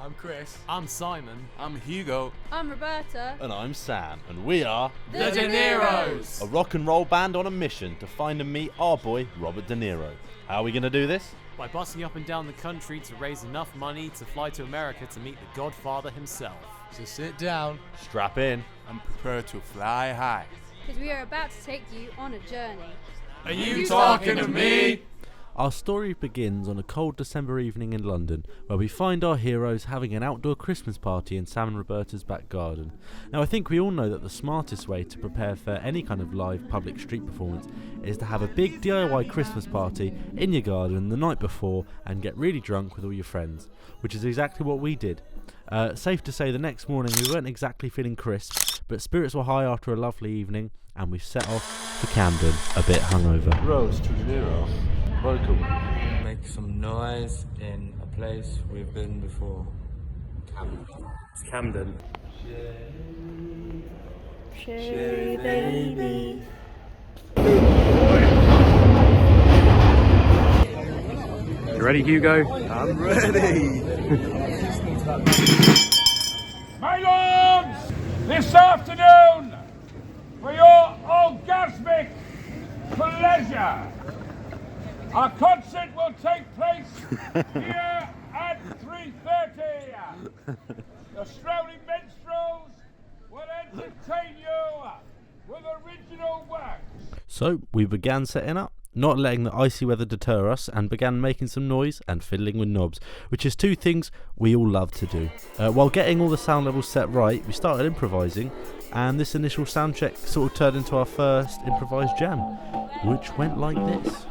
I'm Chris. I'm Simon. I'm Hugo. I'm Roberta. And I'm Sam, and we are The Deniros, a rock and roll band on a mission to find and meet our boy, Robert Deniro. How are we going to do this? By busting up and down the country to raise enough money to fly to America to meet the Godfather himself. So sit down, Strap in. I'm prepared to fly high. because we are about to take you on a journey. Are you talking to me? Our story begins on a cold December evening in London, where we find our heroes having an outdoor Christmas party in Sam and Roberta's back garden. Now, I think we all know that the smartest way to prepare for any kind of live public street performance is to have a big DIY Christmas party in your garden the night before and get really drunk with all your friends, which is exactly what we did. Safe to say the next morning we weren't exactly feeling crisp, but spirits were high after a lovely evening, and we set off for Camden, a bit hungover. Rose to Deniro. Welcome. Make some noise in a place we've been before. Camden. It's Camden. Sherry baby. You ready, Hugo? I'm ready. My lords, this afternoon, for your orgasmic pleasure, our concert will take place here at 3:30. The Strolling Minstrels will entertain you with original works. So we began setting up, not letting the icy weather deter us, and began making some noise and fiddling with knobs, which is two things we all love to do. While getting all the sound levels set right, we started improvising, and this initial sound check sort of turned into our first improvised jam, which went like this.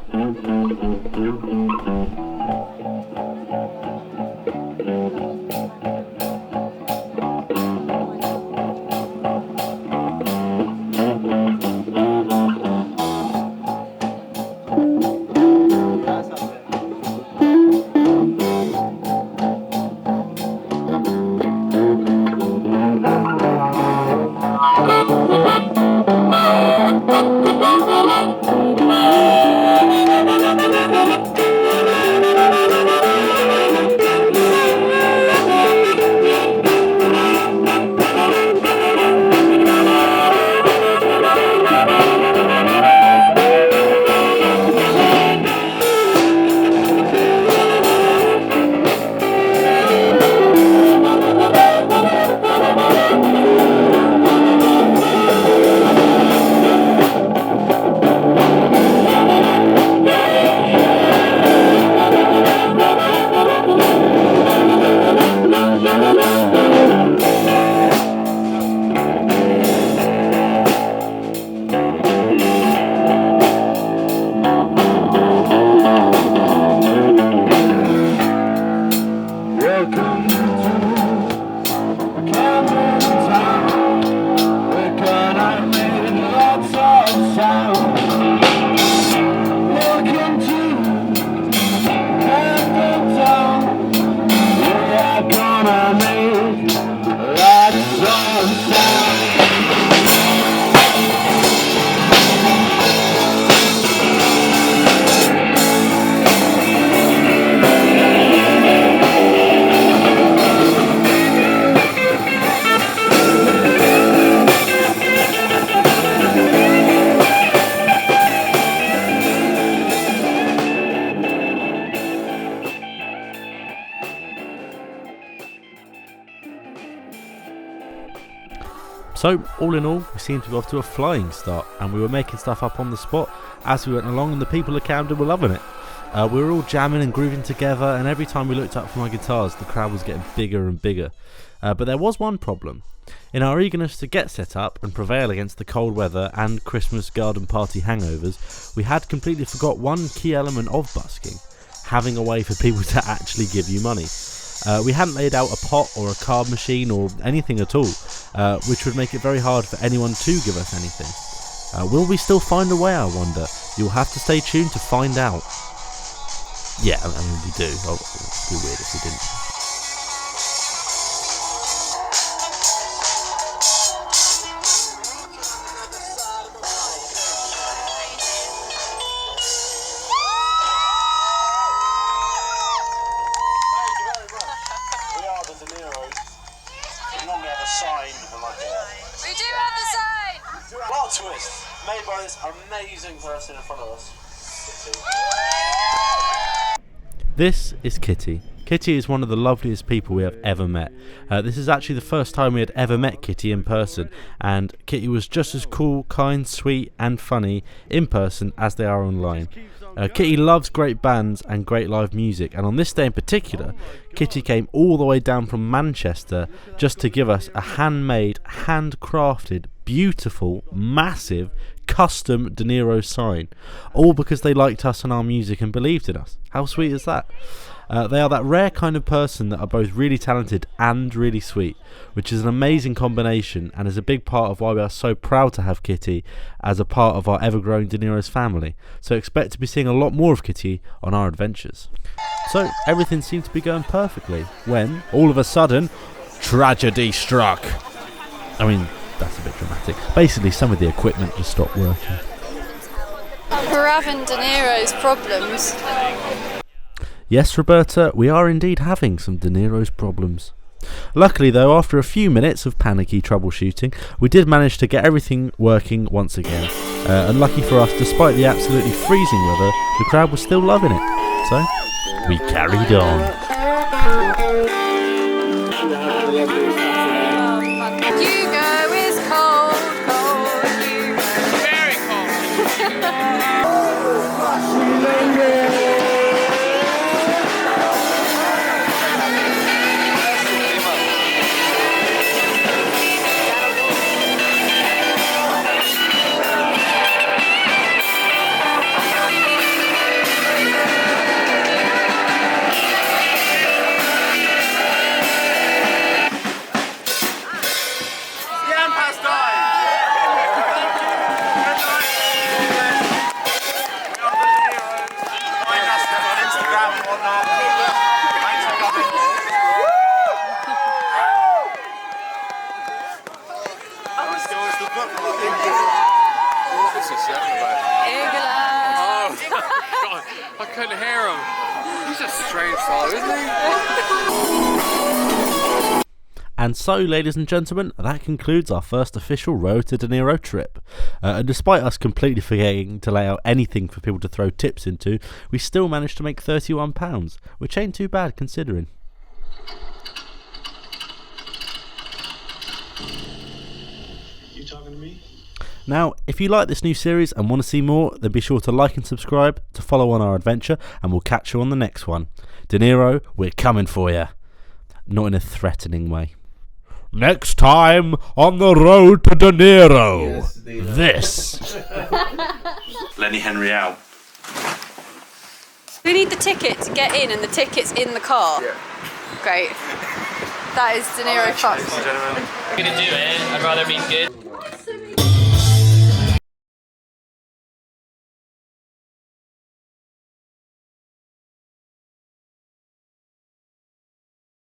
So, all in all, we seemed to be off to a flying start, and we were making stuff up on the spot as we went along, and the people of Camden were loving it. We were all jamming and grooving together, and every time we looked up from our guitars, the crowd was getting bigger and bigger. But there was one problem. In our eagerness to get set up and prevail against the cold weather and Christmas garden party hangovers, we had completely forgot one key element of busking: having a way for people to actually give you money. We hadn't laid out a pot or a card machine or anything at all, which would make it very hard for anyone to give us anything. Will we still find a way, I wonder? You'll have to stay tuned to find out. Yeah, I mean, we do. Oh, it'd be weird if we didn't. We are the made by this amazing person in front of us. This is Kitty. Kitty is one of the loveliest people we have ever met. This is actually the first time we had ever met Kitty in person, and Kitty was just as cool, kind, sweet and funny in person as they are online. Kitty loves great bands and great live music, and on this day in particular, Kitty came all the way down from Manchester just to give us a handmade, handcrafted, beautiful, massive, custom Deniro sign, all because they liked us and our music and believed in us. How sweet is that? They are that rare kind of person that are both really talented and really sweet, which is an amazing combination and is a big part of why we are so proud to have Kitty as a part of our ever-growing Deniros family. So expect to be seeing a lot more of Kitty on our adventures. So everything seemed to be going perfectly when, all of a sudden, tragedy struck. I mean, that's a bit dramatic. Basically, some of the equipment just stopped working. We're having Deniro's problems. Yes, Roberta, we are indeed having some Deniro's problems. Luckily though, after a few minutes of panicky troubleshooting, we did manage to get everything working once again. And lucky for us, despite the absolutely freezing weather, the crowd was still loving it. So, we carried on. Hugo is cold, cold, Hugo. Very cold. I couldn't hear him. He's a strange fellow, isn't he? And so, ladies and gentlemen, that concludes our first official Road to Deniro trip. And despite us completely forgetting to lay out anything for people to throw tips into, we still managed to make £31, which ain't too bad considering. You talking to me? Now, if you like this new series and want to see more, then be sure to like and subscribe to follow on our adventure, and we'll catch you on the next one. Deniro, we're coming for you. Not in a threatening way. Next time on the Road to Deniro. This. Lenny Henry out. We need the ticket to get in, and the ticket's in the car. Yeah. Great. That is Deniro Fox. Gentlemen. I'm gonna do it. I'd rather be good.